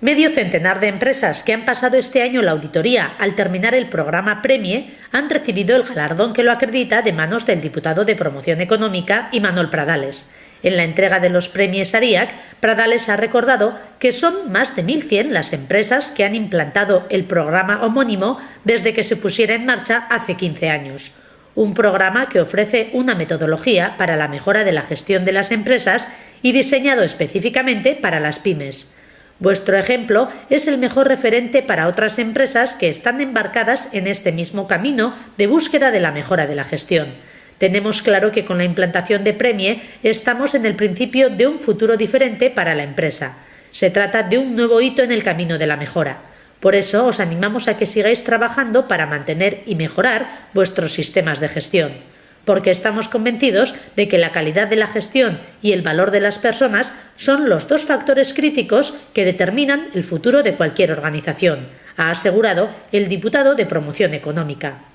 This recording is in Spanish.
Medio centenar de empresas que han pasado este año la auditoría al terminar el programa Premie han recibido el galardón que lo acredita de manos del diputado de Promoción Económica, Imanol Pradales. En la entrega de los premios ARIAC, Pradales ha recordado que son más de 1.100 las empresas que han implantado el programa homónimo desde que se pusiera en marcha hace 15 años. Un programa que ofrece una metodología para la mejora de la gestión de las empresas y diseñado específicamente para las pymes. Vuestro ejemplo es el mejor referente para otras empresas que están embarcadas en este mismo camino de búsqueda de la mejora de la gestión. Tenemos claro que con la implantación de Premie estamos en el principio de un futuro diferente para la empresa. Se trata de un nuevo hito en el camino de la mejora. Por eso os animamos a que sigáis trabajando para mantener y mejorar vuestros sistemas de gestión, porque estamos convencidos de que la calidad de la gestión y el valor de las personas son los dos factores críticos que determinan el futuro de cualquier organización, ha asegurado el diputado de Promoción Económica.